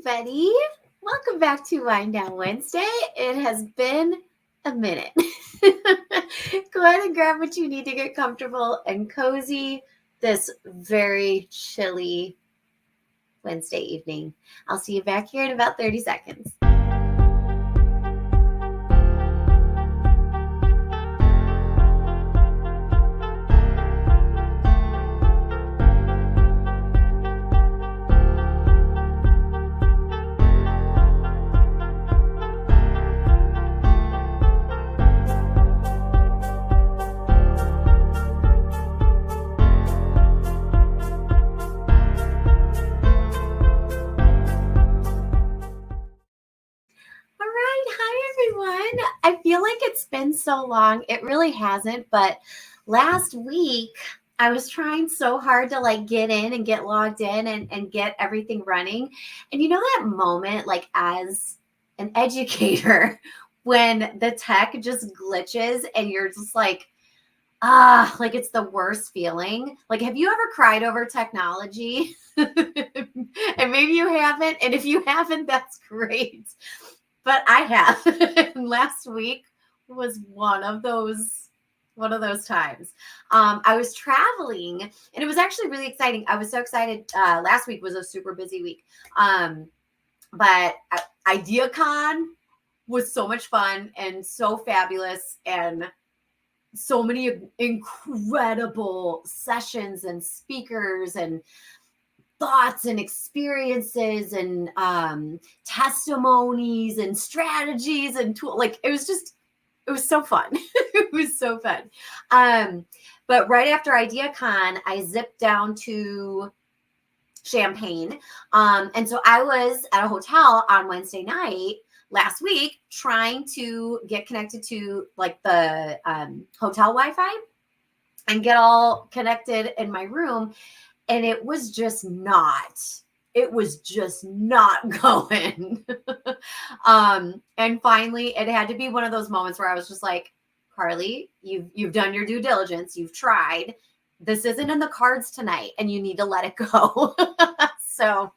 everybody. Welcome back to Wind Down Wednesday. It has been a minute. Go ahead and grab what you need to get comfortable and cozy this very chilly Wednesday evening. I'll see you back here in about 30 seconds. I feel like it's been so long. It really hasn't, but last week I was trying so hard to get in and get logged in and get everything running. And you know that moment, as an educator, when the tech just glitches and you're just it's the worst feeling. Have you ever cried over technology? And maybe you haven't. And if you haven't, that's great. But I have. Last week was one of those times. I was traveling, and it was actually really exciting. I was so excited. Last week was a super busy week. But IdeaCon was so much fun and so fabulous, and so many incredible sessions and speakers and thoughts and experiences and testimonies and strategies and tools. It was so fun. It was so fun. But right after IdeaCon, I zipped down to Champaign. And so I was at a hotel on Wednesday night last week trying to get connected to the hotel Wi-Fi and get all connected in my room. And it was just not going. And finally it had to be one of those moments where I was just like, Carly, you've done your due diligence. You've tried. This isn't in the cards tonight and you need to let it go. So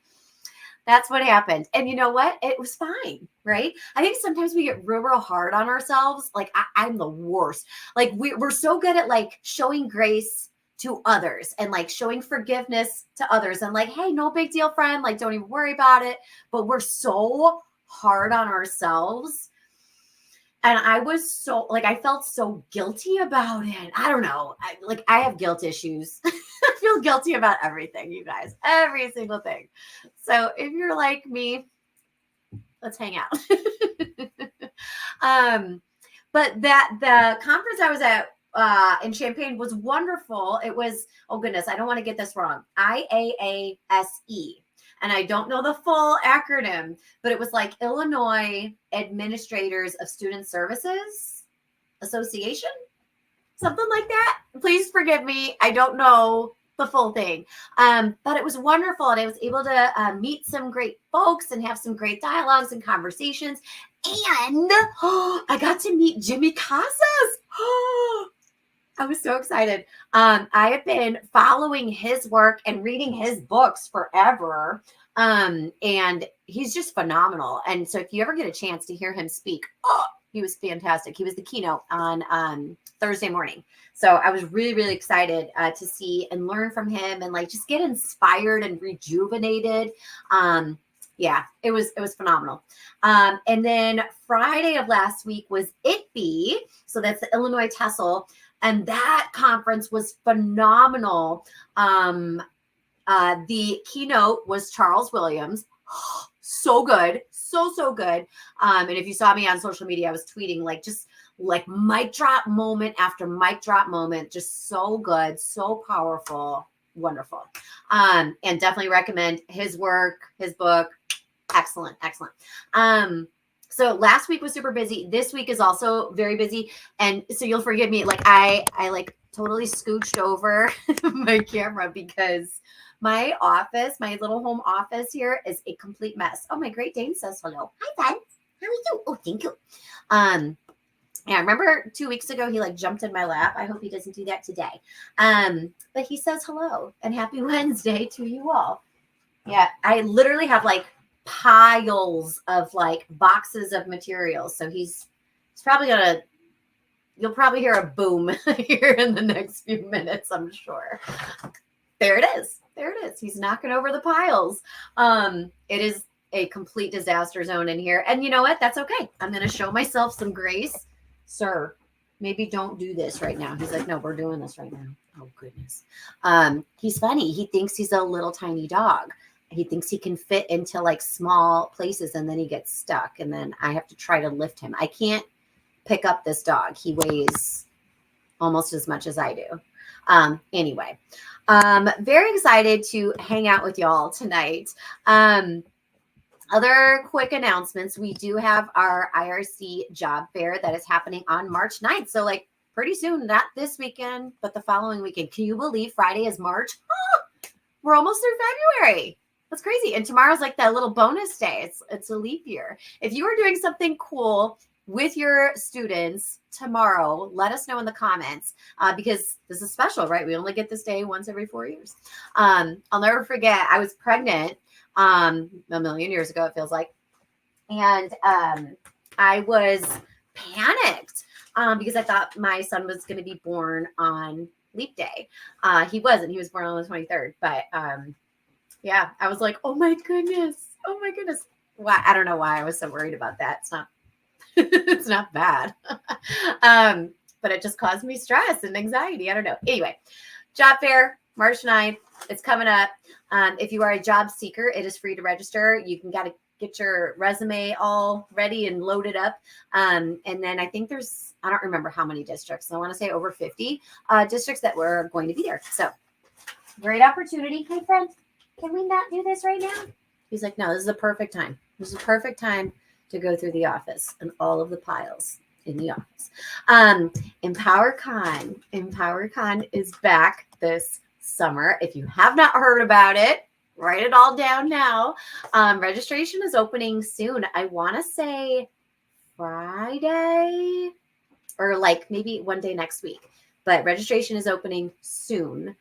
that's what happened. And you know what? It was fine, right? I think sometimes we get real hard on ourselves. I'm the worst. We're so good at showing grace to others and showing forgiveness to others and hey, no big deal, friend. Don't even worry about it. But we're so hard on ourselves. And I was so I felt so guilty about it. I don't know. I have guilt issues. I feel guilty about everything, you guys, every single thing. So if you're like me, let's hang out. But the conference I was at in Champaign was wonderful. It was, oh goodness, I don't want to get this wrong. IAASE. And I don't know the full acronym, but it was Illinois Administrators of Student Services Association, something like that. Please forgive me. I don't know the full thing. But it was wonderful. And I was able to meet some great folks and have some great dialogues and conversations. And I got to meet Jimmy Casas. I was so excited. I have been following his work and reading his books forever. And he's just phenomenal. And so if you ever get a chance to hear him speak, he was fantastic. He was the keynote on Thursday morning. So I was really excited to see and learn from him and just get inspired and rejuvenated. Yeah, it was phenomenal. And then Friday of last week was ITB. So that's the Illinois TESOL. And that conference was phenomenal. The keynote was Charles Williams. So good. So good. And if you saw me on social media, I was tweeting mic drop moment after mic drop moment. Just so good, so powerful, wonderful. And definitely recommend his work, his book. Excellent. So last week was super busy. This week is also very busy. And so you'll forgive me. I totally scooched over my camera because my office, my little home office here is a complete mess. Oh, my Great Dane says hello. Hi, bud. How are you? Oh, thank you. Yeah, remember 2 weeks ago, he jumped in my lap. I hope he doesn't do that today. But he says hello and happy Wednesday to you all. Yeah, I literally have piles of like boxes of materials. So he's probably you'll probably hear a boom here in the next few minutes, I'm sure. There it is. There it is. He's knocking over the piles. It is a complete disaster zone in here. And you know what? That's okay. I'm going to show myself some grace. Sir, maybe don't do this right now. He's like, no, we're doing this right now. Oh, goodness. He's funny. He thinks he's a little tiny dog. He thinks he can fit into like small places, and then he gets stuck. And then I have to try to lift him. I can't pick up this dog. He weighs almost as much as I do. Anyway, very excited to hang out with y'all tonight. Other quick announcements. We do have our IRC job fair that is happening on March 9th. So like pretty soon, not this weekend, but the following weekend. Can you believe Friday is March? We're almost through February. That's crazy. And tomorrow's like that little bonus day. It's a leap year. If you are doing something cool with your students tomorrow, let us know in the comments because this is special, right? We only get this day once every 4 years. I'll never forget, I was pregnant a million years ago, it feels like. And I was panicked because I thought my son was going to be born on leap day. He wasn't. He was born on the 23rd. But yeah, I was like, oh my goodness. Oh my goodness. Why? I don't know why I was so worried about that. It's not it's not bad. But it just caused me stress and anxiety. I don't know. Anyway, job fair, March 9th. It's coming up. If you are a job seeker, it is free to register. You can get your resume all ready and loaded up. And then I think I don't remember how many districts. I want to say over 50 districts that were going to be there. So great opportunity. Hey, friend, can we not do this right now? He's like, no, this is a perfect time. This is a perfect time to go through the office and all of the piles in the office. EmpowerCon is back this summer. If you have not heard about it, write it all down now. Registration is opening soon. I want to say Friday or like maybe one day next week, but registration is opening soon.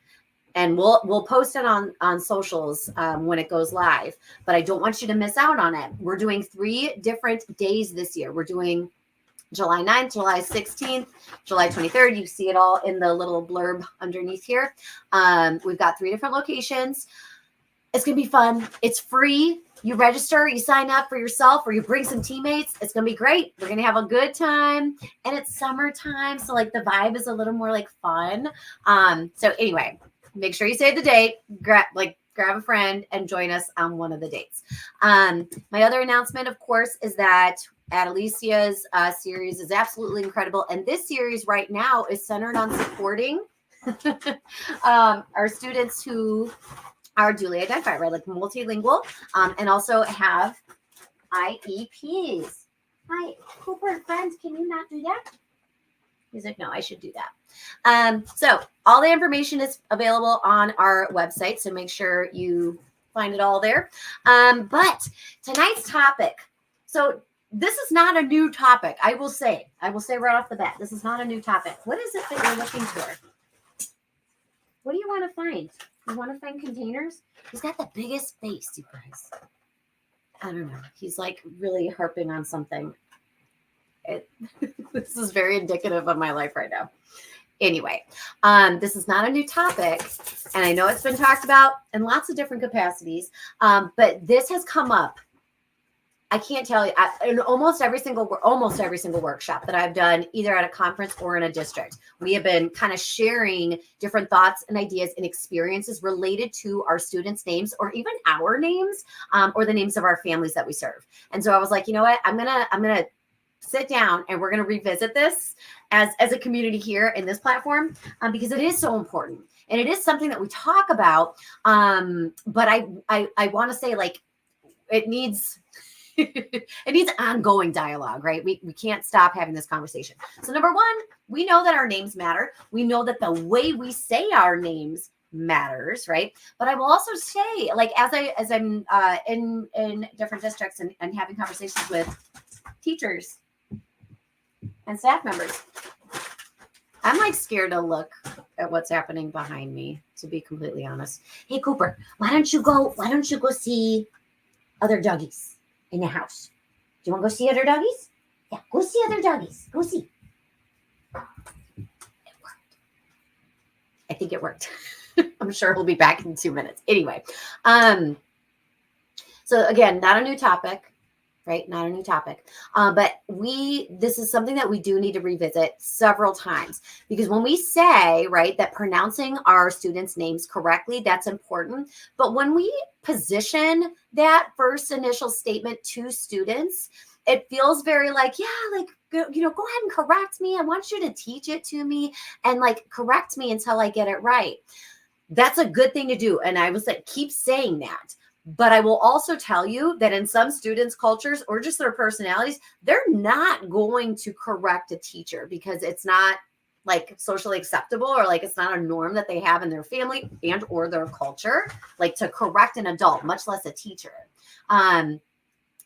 And we'll post it on socials when it goes live. But I don't want you to miss out on it. We're doing 3 different days this year. We're doing July 9th, July 16th, July 23rd. You see it all in the little blurb underneath here. We've got 3 different locations. It's going to be fun. It's free. You register, you sign up for yourself, or you bring some teammates. It's going to be great. We're going to have a good time. And it's summertime. So like the vibe is a little more like fun. So anyway, make sure you save the date, grab a friend and join us on one of the dates. My other announcement, of course, is that At Alicia's series is absolutely incredible. And this series right now is centered on supporting our students who are duly identified, right? Like multilingual, and also have IEPs. Hi, Cooper, friends, can you not do that? He's like, no, I should do that. So all the information is available on our website. So make sure you find it all there. But tonight's topic. So this is not a new topic. I will say right off the bat, this is not a new topic. What is it that you're looking for? What do you want to find? You want to find containers? He's got the biggest face, you guys. I don't know. He's like really harping on something. This is very indicative of my life right now. Anyway, this is not a new topic, and I know it's been talked about in lots of different capacities, but this has come up. I can't tell you, in almost every single workshop that I've done, either at a conference or in a district, we have been kind of sharing different thoughts and ideas and experiences related to our students' names, or even our names, or the names of our families that we serve. And so I was like, you know what, I'm gonna sit down and we're gonna revisit this as a community here in this platform, because it is so important and it is something that we talk about. But I want to say, like, it needs. It needs ongoing dialogue, right? We can't stop having this conversation. So number one, we know that our names matter. We know that the way we say our names matters, right? But I will also say, like, as I'm in different districts and having conversations with teachers and staff members, I'm like scared to look at what's happening behind me, to be completely honest. Hey, Cooper, why don't you go see other doggies in the house. Do you want to go see other doggies? Yeah, go see other doggies. Go see. It worked. I think it worked. I'm sure we'll be back in 2 minutes. Anyway, so again, not a new topic, right? Not a new topic. But this is something that we do need to revisit several times, because when we say, right, that pronouncing our students' names correctly, that's important. But when we position that first initial statement to students, it feels very like, yeah, like, go ahead and correct me. I want you to teach it to me and like correct me until I get it right. That's a good thing to do. And I was like, keep saying that. But I will also tell you that in some students' cultures or just their personalities, they're not going to correct a teacher because it's not like socially acceptable, or like it's not a norm that they have in their family and or their culture, like to correct an adult, much less a teacher.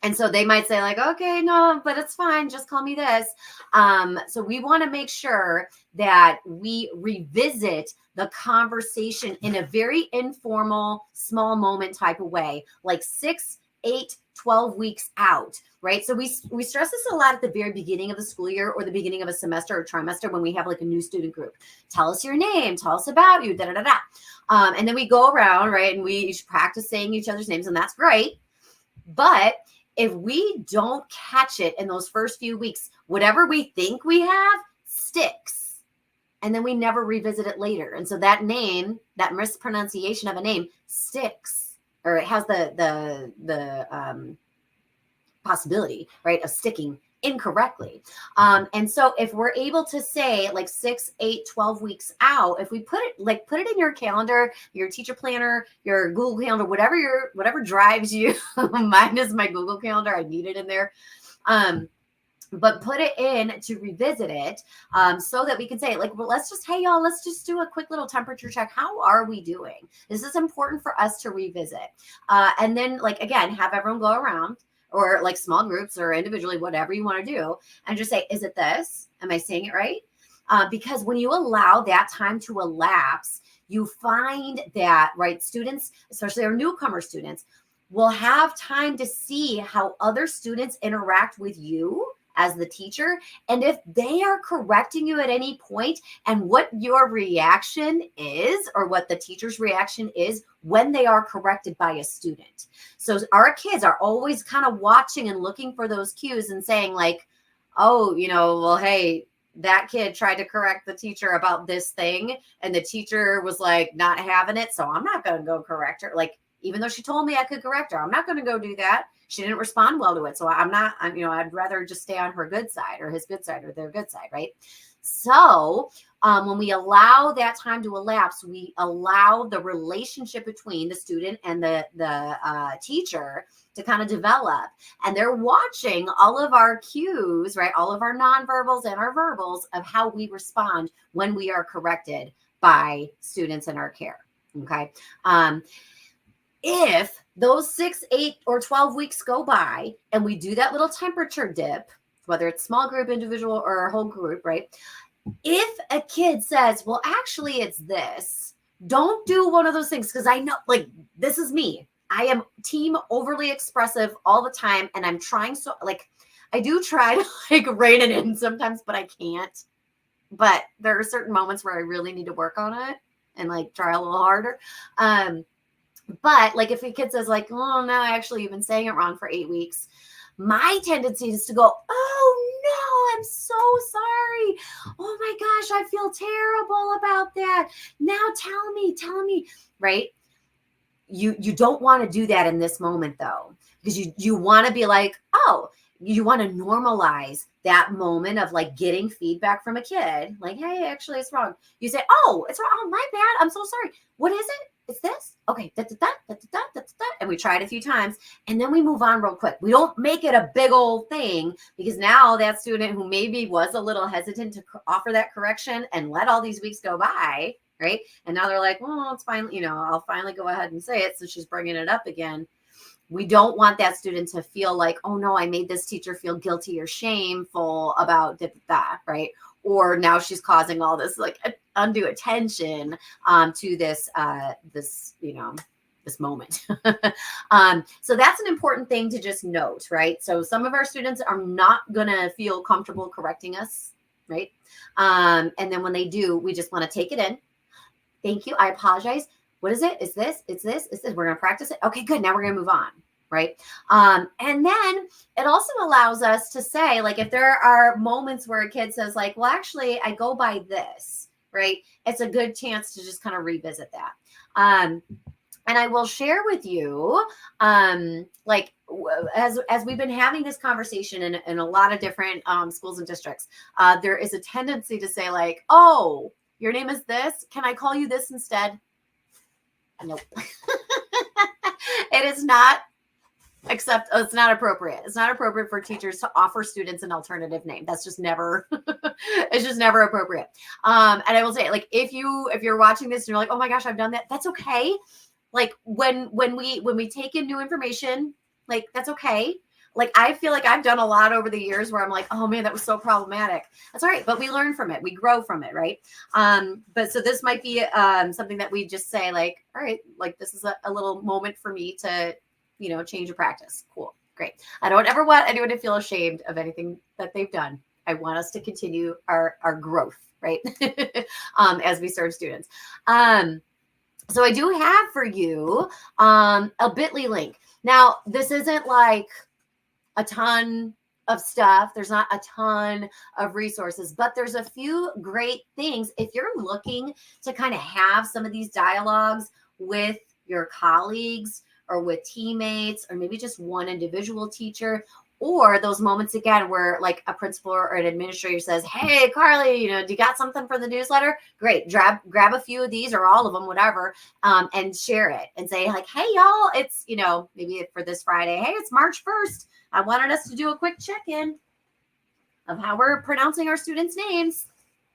And so they might say like, okay, no, but it's fine. Just call me this. So we want to make sure that we revisit the conversation in a very informal, small moment type of way, like 6, 8, 12 weeks out, right? So we stress this a lot at the very beginning of the school year or the beginning of a semester or trimester when we have like a new student group. Tell us your name, tell us about you, da-da-da-da. And then we go around, right? And we each practice saying each other's names, and that's great. But if we don't catch it in those first few weeks, whatever we think we have sticks. And then we never revisit it later. And so that name, that mispronunciation of a name sticks, or it has the possibility, right, of sticking incorrectly. And so if we're able to say like 6, 8, 12 weeks out, if we put it in your calendar, your teacher planner, your Google Calendar, whatever drives you, mine is my Google Calendar. I need it in there. But put it in to revisit it so that we can say like, well, let's just do a quick little temperature check. How are we doing? This is important for us to revisit. And then like, again, have everyone go around, or like small groups or individually, whatever you want to do, and just say, is it this? Am I saying it right? Because when you allow that time to elapse, you find that, right, students, especially our newcomer students, will have time to see how other students interact with you as the teacher. And if they are correcting you at any point, and what your reaction is, or what the teacher's reaction is when they are corrected by a student. So our kids are always kind of watching and looking for those cues and saying like, oh, well, hey, that kid tried to correct the teacher about this thing, and the teacher was like not having it. So I'm not going to go correct her. Like, even though she told me I could correct her, I'm not going to go do that. She didn't respond well to it. So I'd rather just stay on her good side, or his good side, or their good side, right? So when we allow that time to elapse, we allow the relationship between the student and the teacher to kind of develop. And they're watching all of our cues, right? All of our nonverbals and our verbals of how we respond when we are corrected by students in our care, okay? If those 6, 8, or 12 weeks go by and we do that little temperature dip, whether it's small group, individual, or a whole group, right? If a kid says, well, actually it's this, don't do one of those things. Because I know, like, this is me. I am team overly expressive all the time. And I'm trying I do try to like rein it in sometimes, but I can't. But there are certain moments where I really need to work on it and like try a little harder. But like if a kid says like, oh no, actually you've been saying it wrong for 8 weeks, my tendency is to go, oh no, I'm so sorry. Oh my gosh, I feel terrible about that. Now tell me, right? You don't want to do that in this moment though, because you want to be like, oh, you want to normalize that moment of like getting feedback from a kid. Like, hey, actually it's wrong. You say, oh, it's wrong. Oh, my bad. I'm so sorry. What is it? It's this. Okay. And we try it a few times and then we move on real quick. We don't make it a big old thing, because now that student who maybe was a little hesitant to offer that correction and let all these weeks go by, right? And now they're like, well, it's fine. I'll finally go ahead and say it since she's bringing it up again. We don't want that student to feel like, oh no, I made this teacher feel guilty or shameful about that, right? Or now she's causing all this like undue attention to this this moment. So that's an important thing to just note, right? So some of our students are not going to feel comfortable correcting us, right? And then when they do, we just want to take it in. Thank you. I apologize. What is it? Is this? It's this? Is this? We're going to practice it. Okay, good. Now we're going to move on. Right. And then it also allows us to say, like, if there are moments where a kid says like, well, actually, I go by this, right? It's a good chance to just kind of revisit that. And I will share with you, like, as we've been having this conversation in a lot of different schools and districts, there is a tendency to say like, oh, your name is this. Can I call you this instead? Nope. It is not. Except it's not appropriate. It's not appropriate for teachers to offer students an alternative name. That's just never, it's just never appropriate. And I will say, like, if you're watching this and you're like, oh my gosh, I've done that. That's okay. Like when we take in new information, like that's okay. Like I feel like I've done a lot over the years where I'm like, oh man, that was so problematic. That's all right, but we learn from it. We grow from it, right? But so this might be something that we just say like, all right, like this is a little moment for me to, change your practice. Cool. Great. I don't ever want anyone to feel ashamed of anything that they've done. I want us to continue our growth, right? As we serve students. So I do have for you a bit.ly link. Now, this isn't like a ton of stuff. There's not a ton of resources, but there's a few great things. If you're looking to kind of have some of these dialogues with your colleagues, or with teammates, or maybe just one individual teacher, or those moments again where like a principal or an administrator says, hey, Carly, do you got something for the newsletter? Great. Grab a few of these or all of them, whatever, and share it and say like, hey, y'all, it's, maybe for this Friday, hey, it's March 1st. I wanted us to do a quick check-in of how we're pronouncing our students' names,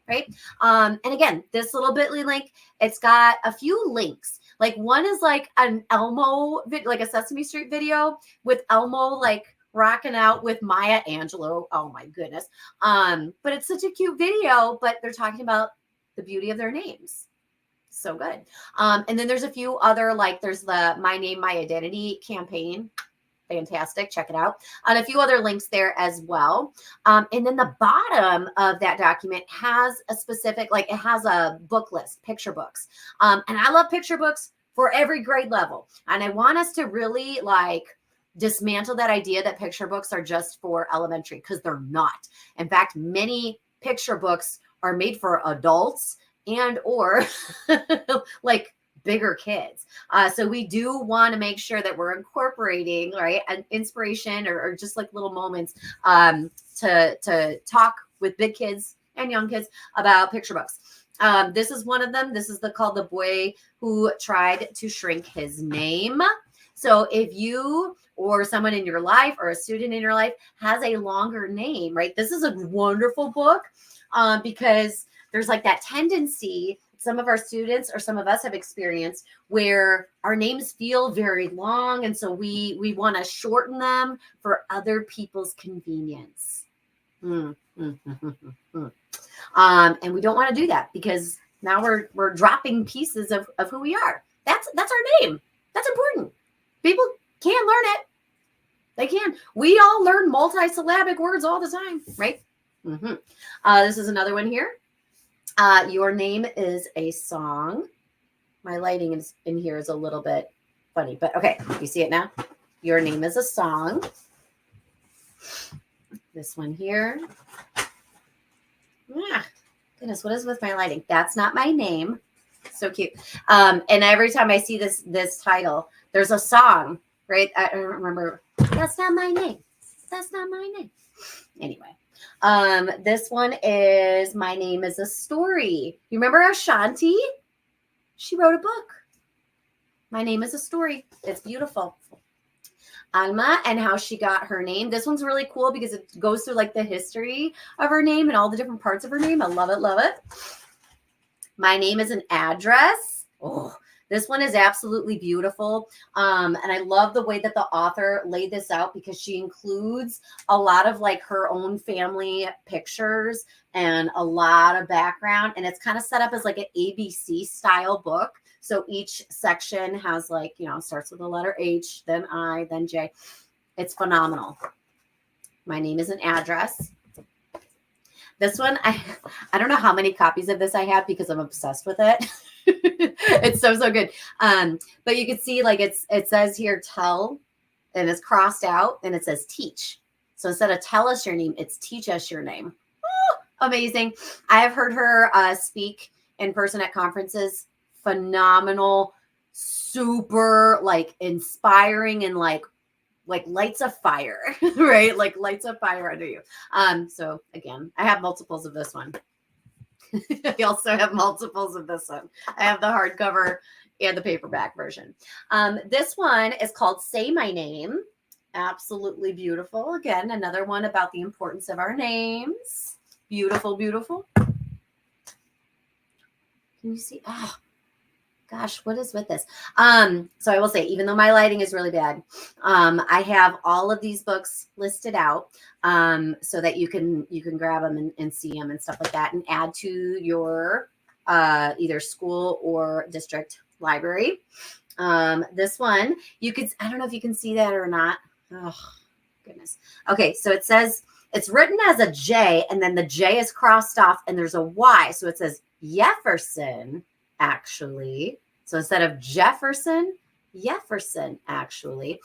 right? And again, this little bit.ly link, it's got a few links. Like one is like an Elmo, like a Sesame Street video with Elmo like rocking out with Maya Angelou. Oh my goodness. But it's such a cute video, but they're talking about the beauty of their names. So good. And then there's a few other, like there's the My Name, My Identity campaign. Fantastic. Check it out. And a few other links there as well. And then the bottom of that document has a specific, like it has a book list, picture books. And I love picture books for every grade level. And I want us to really like dismantle that idea that picture books are just for elementary, because they're not. In fact, many picture books are made for adults and or like bigger kids. So we do want to make sure that we're incorporating, right, an inspiration or just like little moments to talk with big kids and young kids about picture books. This is one of them. This is called The Boy Who Tried to Shrink His Name. So if you or someone in your life or a student in your life has a longer name, right, this is a wonderful book because there's like that tendency some of our students or some of us have experienced where our names feel very long. And so we want to shorten them for other people's convenience. And we don't want to do that because now we're dropping pieces of who we are. That's our name. That's important. People can learn it. They can. We all learn multisyllabic words all the time, right? This is another one here. Your Name is a Song. My lighting in here is a little bit funny, but okay. You see it now? Your Name is a Song. This one here. Goodness, what is with my lighting? That's Not My Name. So cute. And every time I see this title, there's a song, right? I don't remember. That's not my name. That's not my name. Anyway. This one is My Name is a Story. You remember Ashanti? She wrote a book. My Name is a Story. It's beautiful. Alma and how she got her name. This one's really cool because it goes through like the history of her name and all the different parts of her name. I love it, love it. My Name is an Address. Oh, this one is absolutely beautiful. And I love the way that the author laid this out because she includes a lot of like her own family pictures and a lot of background. And it's kind of set up as like an ABC style book. So each section has like, starts with the letter H, then I, then J. It's phenomenal. My name is an address. This one, I don't know how many copies of this I have because I'm obsessed with it. It's so good. But you can see like it says here tell, and it's crossed out, and it says teach. So instead of tell us your name, it's teach us your name. Oh, amazing. I have heard her speak in person at conferences. Phenomenal, super like inspiring, and like lights of fire, right? Like lights of fire under you. So again, I have multiples of this one. I also have multiples of this one. I have the hardcover and the paperback version. This one is called Say My Name. Absolutely beautiful. Again, another one about the importance of our names. Beautiful, beautiful. Can you see? Oh, gosh, what is with this? So I will say, even though my lighting is really bad, I have all of these books listed out so that you can grab them and see them and stuff like that, and add to your either school or district library. This one, I don't know if you can see that or not. Oh, goodness. Okay, so it says, it's written as a J, and then the J is crossed off, and there's a Y. So it says Jefferson, actually. So instead of Jefferson, actually.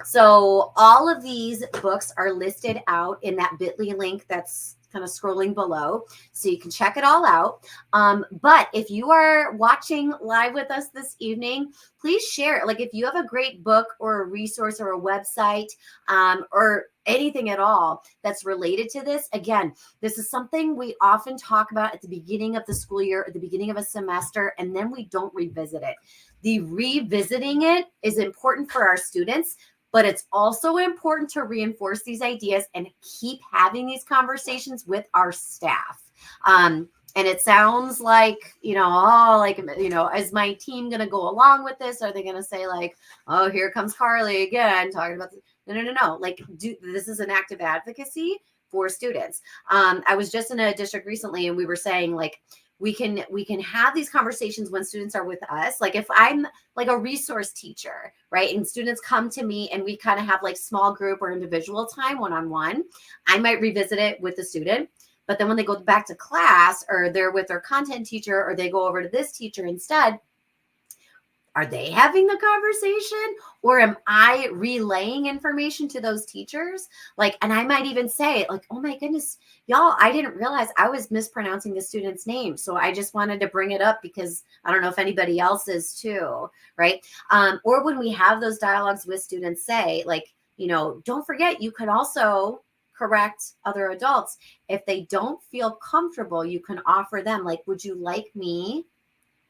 So all of these books are listed out in that bit.ly link that's kind of scrolling below, so you can check it all out. But if you are watching live with us this evening, please share it. Like if you have a great book or a resource or a website or anything at all that's related to this. Again, this is something we often talk about at the beginning of the school year, at the beginning of a semester, and then we don't revisit it. The revisiting it is important for our students, but it's also important to reinforce these ideas and keep having these conversations with our staff. And it sounds like, is my team going to go along with this? Are they going to say like, oh, here comes Carly again talking about this? No. Like, this is an act of advocacy for students. I was just in a district recently, and we were saying like, we can have these conversations when students are with us. Like if I'm like a resource teacher, right, and students come to me and we kind of have like small group or individual time one-on-one, I might revisit it with the student. But then when they go back to class, or they're with their content teacher, or they go over to this teacher instead, are they having the conversation, or am I relaying information to those teachers? Like, and I might even say like, oh my goodness, y'all, I didn't realize I was mispronouncing the student's name. So I just wanted to bring it up because I don't know if anybody else is too, right? Or when we have those dialogues with students, say like, don't forget, you can also correct other adults. If they don't feel comfortable, you can offer them like, would you like me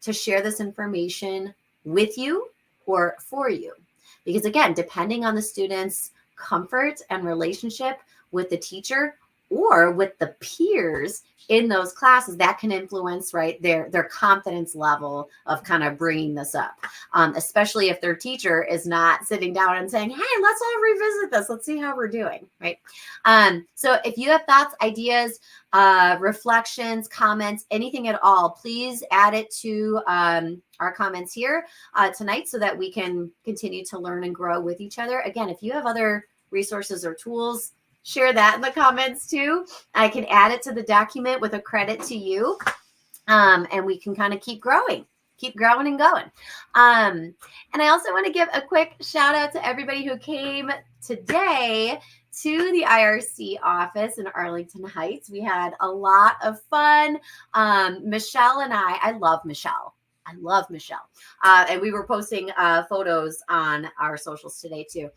to share this information with you or for you? Because again, depending on the student's comfort and relationship with the teacher or with the peers in those classes, that can influence, right, their confidence level of kind of bringing this up, especially if their teacher is not sitting down and saying, hey, let's all revisit this. Let's see how we're doing, right? So if you have thoughts, ideas, reflections, comments, anything at all, please add it to our comments here tonight so that we can continue to learn and grow with each other. Again, if you have other resources or tools, share that in the comments too. I can add it to the document with a credit to you. And we can kind of keep growing and going. And I also want to give a quick shout out to everybody who came today to the IRC office in Arlington Heights. We had a lot of fun. Michelle and I love Michelle. And we were posting photos on our socials today too.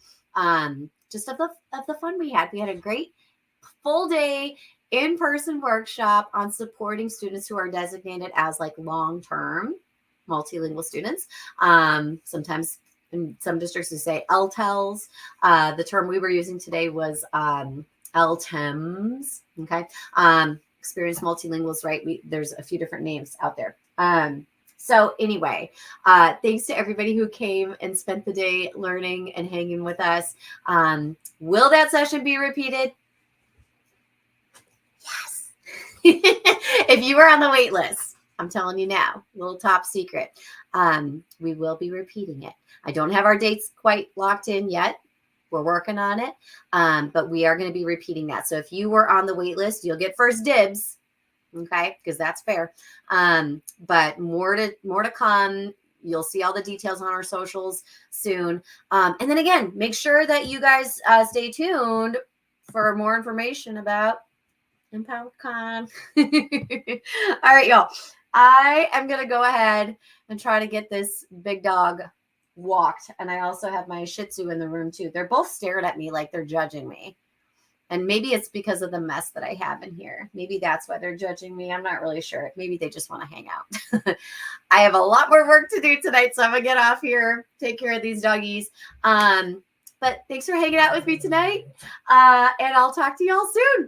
Just of the fun we had. We had a great full day in-person workshop on supporting students who are designated as like long-term multilingual students. Sometimes in some districts we say LTELs. The term we were using today was LTEMs. Okay. Experienced multilinguals, right? There's a few different names out there. So anyway, thanks to everybody who came and spent the day learning and hanging with us. Will that session be repeated? Yes. If you were on the wait list, I'm telling you now, little top secret. We will be repeating it. I don't have our dates quite locked in yet. We're working on it. But we are going to be repeating that. So if you were on the wait list, you'll get first dibs. Okay. Because that's fair. But more to come. You'll see all the details on our socials soon. And then again, make sure that you guys stay tuned for more information about ImpoundCon. All right, y'all. I am going to go ahead and try to get this big dog walked. And I also have my Shih Tzu in the room too. They're both staring at me like they're judging me. And maybe it's because of the mess that I have in here. Maybe that's why they're judging me. I'm not really sure. Maybe they just want to hang out. I have a lot more work to do tonight, so I'm going to get off here, take care of these doggies. But thanks for hanging out with me tonight. And I'll talk to y'all soon.